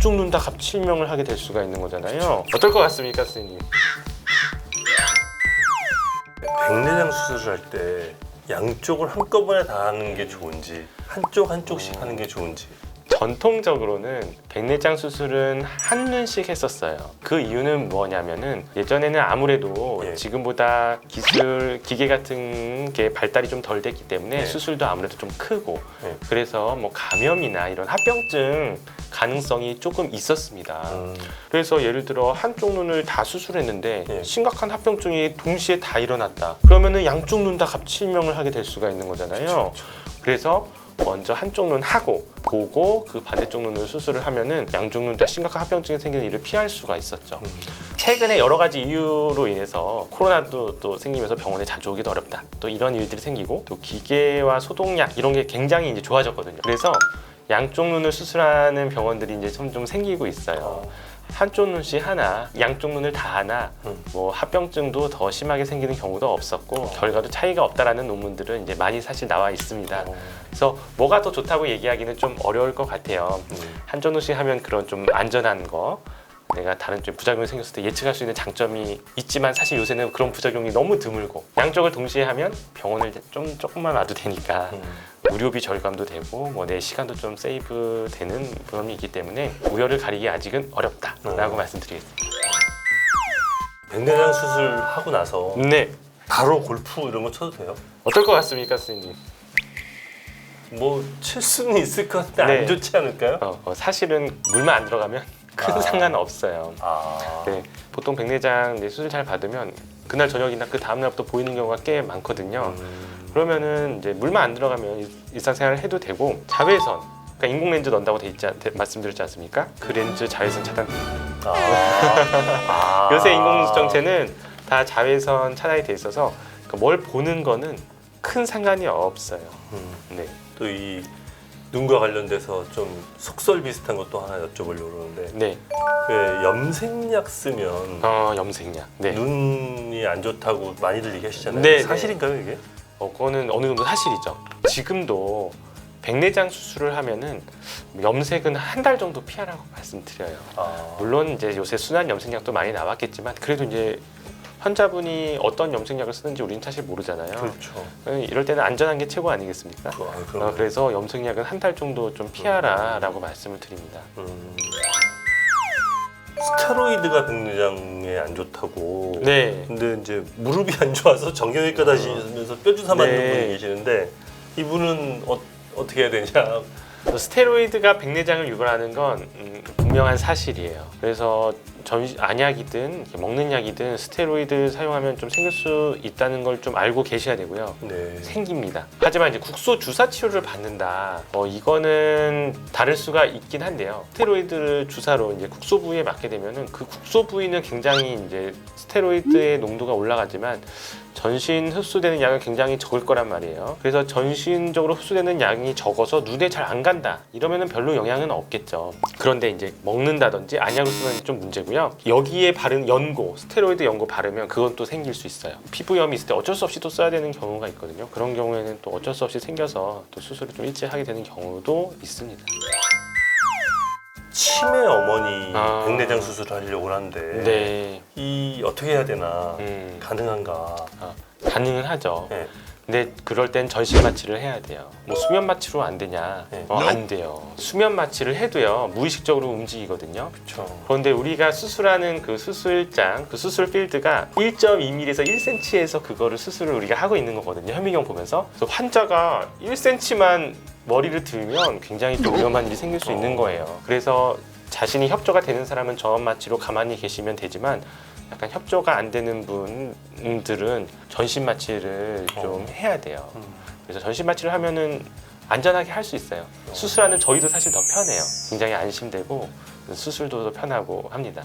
양쪽 눈 다 갑치명을 하게 될 수가 있는 거잖아요. 어떨 것 같습니까, 선생님? 백내장 수술을 할 때 양쪽을 한꺼번에 다 하는 게 좋은지 한쪽씩 하는 게 좋은지. 전통적으로는 백내장 수술은 한 눈씩 했었어요. 그 이유는 뭐냐면은 예전에는 아무래도 예. 지금보다 기계 같은 게 발달이 좀 덜 됐기 때문에 예. 수술도 아무래도 좀 크고 예. 그래서 뭐 감염이나 이런 합병증 가능성이 조금 있었습니다. 그래서 예를 들어 한쪽 눈을 다 수술했는데 예. 심각한 합병증이 동시에 다 일어났다. 그러면은 양쪽 눈 다 갑치명을 하게 될 수가 있는 거잖아요. 그래서 먼저 한쪽 눈 하고 보고 그 반대쪽 눈을 수술을 하면은 양쪽 눈 다 심각한 합병증이 생기는 일을 피할 수가 있었죠. 최근에 여러 가지 이유로 인해서 코로나도 또 생기면서 병원에 자주 오기도 어렵다. 또 이런 일들이 생기고 또 기계와 소독약 이런 게 굉장히 이제 좋아졌거든요. 그래서 양쪽 눈을 수술하는 병원들이 이제 좀 생기고 있어요. 한쪽 눈씩 하나, 양쪽 눈을 다 하나, 뭐 합병증도 더 심하게 생기는 경우도 없었고 결과도 차이가 없다라는 논문들은 이제 많이 사실 나와 있습니다. 그래서 뭐가 더 좋다고 얘기하기는 좀 어려울 것 같아요. 한쪽 눈씩 하면 그런 좀 안전한 거, 내가 다른 좀 부작용이 생겼을 때 예측할 수 있는 장점이 있지만 사실 요새는 그런 부작용이 너무 드물고 양쪽을 동시에 하면 병원을 조금만 와도 되니까 의료비 절감도 되고 뭐 내 시간도 좀 세이브 되는 부분이 있기 때문에 우열을 가리기 아직은 어렵다라고 말씀드리겠습니다. 백내장 수술하고 나서 네, 바로 골프 이런 거 쳐도 돼요? 어떨 것 같습니까, 선생님? 뭐 칠 수는 있을 것 같은데 네. 안 좋지 않을까요? 사실은 물만 안 들어가면 큰 상관은 없어요. 네, 보통 백내장 수술 잘 받으면 그날 저녁이나 그 다음 날부터 보이는 경우가 꽤 많거든요. 그러면은 이제 물만 안 들어가면 일상생활을 해도 되고 자외선, 그러니까 인공 렌즈 넣는다고 말씀드렸지 않습니까? 그 렌즈 자외선 차단. 요새 인공 수정체는 다 자외선 차단이 돼 있어서 그러니까 뭘 보는 거는 큰 상관이 없어요. 네. 또 이 눈과 관련돼서 좀 속설 비슷한 것도 하나 여쭤보려고 그러는데 네. 왜 염색약 쓰면 염색약. 네. 눈이 안 좋다고 많이들 얘기하시잖아요. 네, 사실인가요 이게? 그거는 어느 정도 사실이죠. 지금도 백내장 수술을 하면은 염색은 한 달 정도 피하라고 말씀드려요. 물론 이제 요새 순한 염색약도 많이 나왔겠지만 그래도 이제 환자분이 어떤 염색약을 쓰는지 우리는 사실 모르잖아요. 그렇죠. 이럴 때는 안전한 게 최고 아니겠습니까? 그럼. 그래서 염색약은 한 달 정도 좀 피하라라고 말씀을 드립니다. 스테로이드가 백내장에 안 좋다고. 네. 근데 이제 무릎이 안 좋아서 정형외과 다니면서 뼈주사 맞는 네. 분이 계시는데 이분은 어떻게 해야 되냐? 스테로이드가 백내장을 유발하는 건 분명한 사실이에요. 그래서 안약이든 먹는 약이든 스테로이드 사용하면 좀 생길 수 있다는 걸 좀 알고 계셔야 되고요. 네. 생깁니다. 하지만 이제 국소 주사 치료를 받는다. 이거는 다를 수가 있긴 한데요. 스테로이드를 주사로 이제 국소 부위에 맞게 되면은 그 국소 부위는 굉장히 이제 스테로이드의 농도가 올라가지만 전신 흡수되는 양은 굉장히 적을 거란 말이에요. 그래서 전신적으로 흡수되는 양이 적어서 눈에 잘 안 간다. 이러면은 별로 영향은 없겠죠. 그런데 이제 먹는다든지 안약을 쓰면 좀 문제고요. 여기에 바른 연고, 스테로이드 연고 바르면 그건 또 생길 수 있어요. 피부염이 있을 때 어쩔 수 없이 또 써야 되는 경우가 있거든요. 그런 경우에는 또 어쩔 수 없이 생겨서 또 수술을 좀 일찍 하게 되는 경우도 있습니다. 치매 어머니 백내장 수술을 하려고 하는데 네. 이 어떻게 해야 되나? 가능한가? 가능은 하죠. 네. 근데 그럴 땐 전신 마취를 해야 돼요. 뭐 수면 마취로 안 되냐? 네. 안 돼요. 수면 마취를 해도요 무의식적으로 움직이거든요. 그렇죠. 그런데 우리가 수술하는 그 수술장, 그 수술 필드가 1.2mm에서 1cm에서 그거를 수술을 우리가 하고 있는 거거든요. 현미경 보면서. 그래서 환자가 1cm만 머리를 들면 굉장히 좀 위험한 일이 생길 수 있는 거예요. 그래서 자신이 협조가 되는 사람은 저온 마취로 가만히 계시면 되지만 약간 협조가 안 되는 분들은 전신 마취를 좀 해야 돼요. 그래서 전신 마취를 하면은 안전하게 할 수 있어요. 수술하는 저희도 사실 더 편해요. 굉장히 안심되고 수술도 더 편하고 합니다.